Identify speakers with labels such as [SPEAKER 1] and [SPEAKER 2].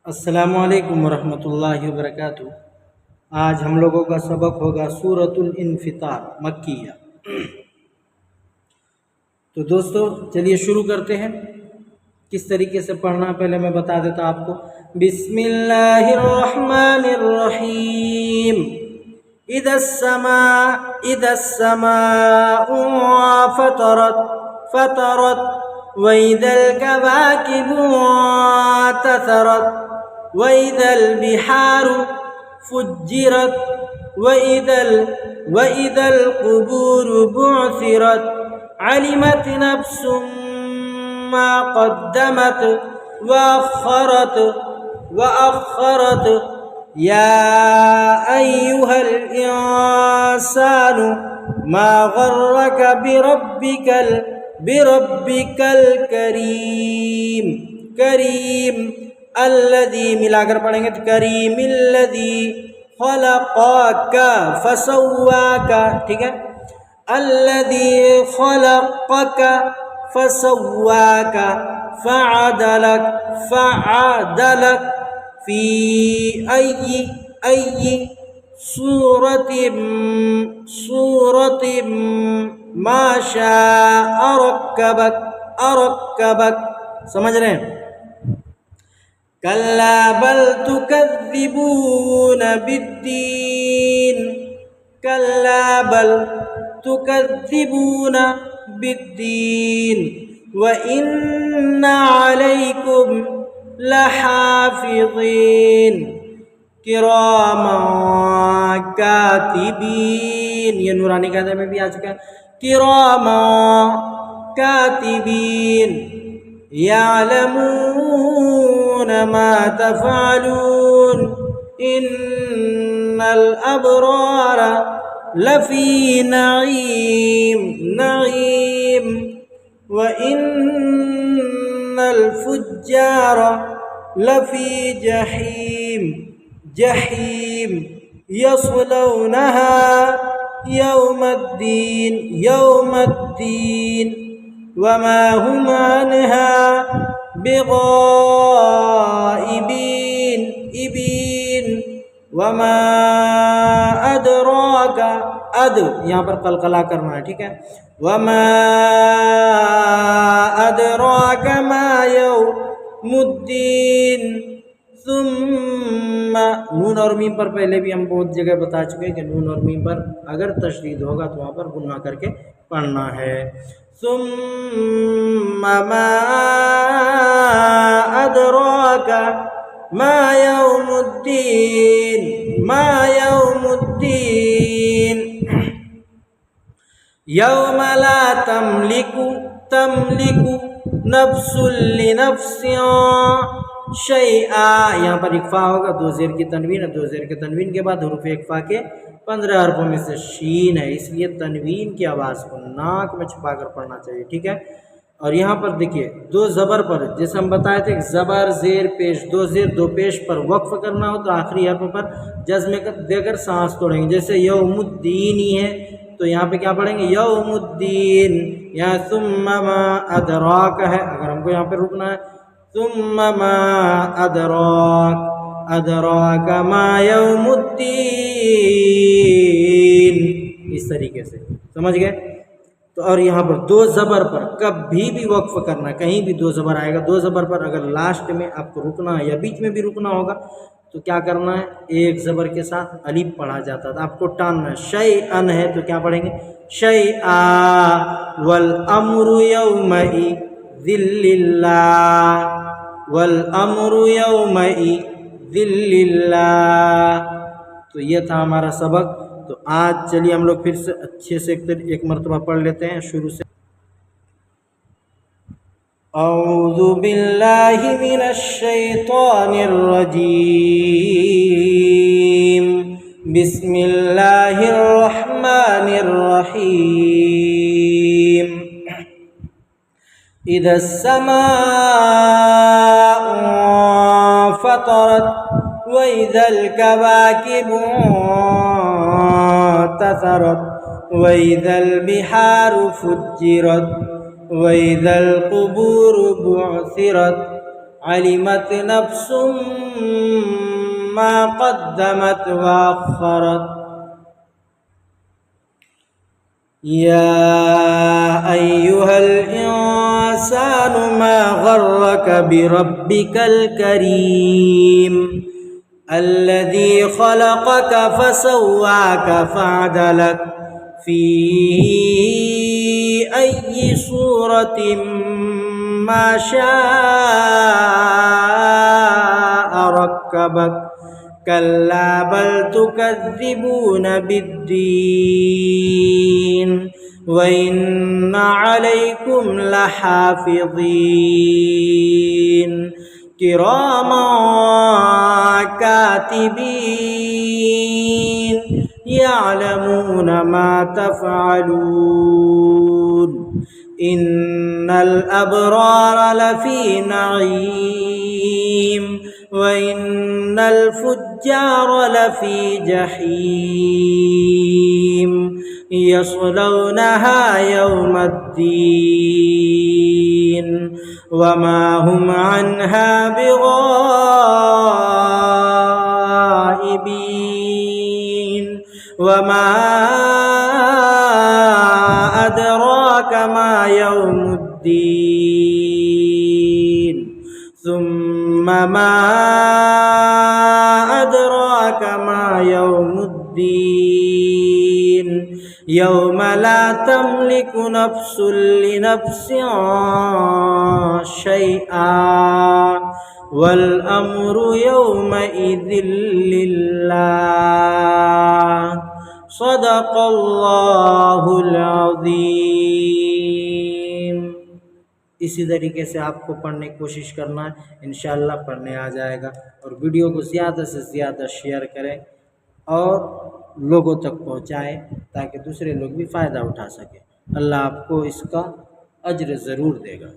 [SPEAKER 1] अस्सलामु अलैकुम वरहमतुल्लाहि वबरकातुहू। आज हम लोगों का सबक होगा सूरतुल इन्फितार मक्किया। तो दोस्तों चलिए शुरू करते हैं। किस तरीके से पढ़ना पहले मैं बता देता आपको। बिस्मिल्लाहिर्रहमानिर्रहीम। इदस्समाउ फतरत फतरत वइदल कवाकिबु तसरत वइदल बिहारु फुज्जिरत वइदल कुबूरु बुअसिरत अलिमत नफ्सुम मा क़द्दमत वअख़रत या अय्युहल इंसानु मा गर्रक बिरब्बिकल करीम अल्लज़ी मिलाकर पढ़ेंगे तो करीमिल्लज़ी ख़लक़का फसव्वाका। ठीक है, अल्लज़ी ख़लक़का फसव्वाका फ़अदलक फ़ी अय्यि सूरतिम मा शाअ रक्कबक। समझ रहे हैं? कल्ला बल तुकज़्ज़िबून बिद्दीन कल्ला बल तुकज़्ज़िबून बिद्दीन व इन्ना अलैकुम लहाफ़िज़ीन किरामन कातिबीन। ये नूरानी कायदे में भी आ चुका है। किरामन कातिबीन यअलमून मा तफ़अलून इन्नल अबरार लफ़ी नईम व इन्नल फुज्जार लफ़ी जहीम यस्लौनहा यौमद्दीन वमा हुम अन्हा बिग़ाइबीन वमा अदराका यहाँ पर कलकला करना है। ठीक है, वमा अदराका मा यौमुद्दीन सुम्मा। नून और मीम पर पहले भी हम बहुत जगह बता चुके हैं कि नून और मीम पर अगर तशदीद होगा तो वहाँ पर गुन्ना करके पढ़ना है। सुम्मा मा अदराका मा यौमुद्दीन यौम ला तमलिकु नफ्सुल लिनफ्सिन शैआ। यहाँ पर इक्फा होगा, दो ज़ेर की तनवीन है। दो ज़ेर के तनवीन के बाद हुरूफ इक्फा के 15 हरफों में से शीन है, इसलिए तनवीन की आवाज़ को नाक में छुपा कर पढ़ना चाहिए। ठीक है, और यहाँ पर देखिए दो ज़बर पर, जैसे हम बताए थे ज़बर ज़ेर पेश, दो ज़ेर दो पेश पर वक्फ करना हो तो आखिरी हरफ पर जज़्म देकर सांस तोड़ेंगे। जैसे यौमुद्दीन ही है तो यहाँ पे क्या पढ़ेंगे? यौमुद्दीन। यहाँ सुम्मा मा अदराक है, अगर हमको यहाँ पे रुकना है सुम्मा मा अदराक मा यौमुद्दीन, इस तरीके से। समझ गए? तो और यहाँ पर दो ज़बर पर कभी भी वक्फ करना, कहीं भी दो ज़बर आएगा, दो ज़बर पर अगर लास्ट में आपको रुकना है या बीच में भी रुकना होगा तो क्या करना है? एक ज़बर के साथ अलिफ पढ़ा जाता था, आपको टानना है। शैअन है तो क्या पढ़ेंगे? शैआ वल अम्रु यौमइज़िल्लिल्लाह। तो ये था हमारा सबक। तो आज चलिए हम लोग फिर से अच्छे से एक मरतबा पढ़ लेते हैं शुरू से। औज़ु बिल्लाहि मिनश शैतानिर रजीम बिस्मिल्लाहिर रहमानिर रहीम। इदस्समाउ फतरत वइदल कवाकिबु तसरत वइदल बिहारु फुज्जिरत वइदल कुबूरु बुअसिरत अलिमत नफ्सुम मा क़द्दमत व अख़रत। या अय्युहल इंसानु मा गर्रक बिरब्बिकल करीम अल्लज़ी ख़लक़क फ़सव्वाक फ़अदलक फ़ी अय्यि सूरतिन मा शाअ रक्कबक कल्ला बल तुकज़्ज़िबून बिद्दीन व इन्न अलैकुम लहाफ़िज़ीन किरामन कातिबीन यअलमून मा तफ़अलून इन्नल अबरार लफ़ी नईम व इन्नल फुज्जार लफ़ी जहीम यस्लौनहा यौमद्दीन वमा हुम अन्हा बिगाइबीन वमा अदराक मा यौमुद्दीन सुम्मा मा अदराक मा यौमुद्दीन यौम ला तमलिकु नफ्सुन लिनफ्सिन शैआ वल अम्रु यौमइज़िन लिल्लाह सदक़ल्लाहुल अज़ीम। इसी तरीके से आपको पढ़ने की कोशिश करना है, इंशाअल्लाह पढ़ने आ जाएगा। और वीडियो को ज़्यादा से ज़्यादा शेयर करें और लोगों तक पहुँचाएं ताकि दूसरे लोग भी फ़ायदा उठा सकें। अल्लाह आपको इसका अज्र ज़रूर देगा।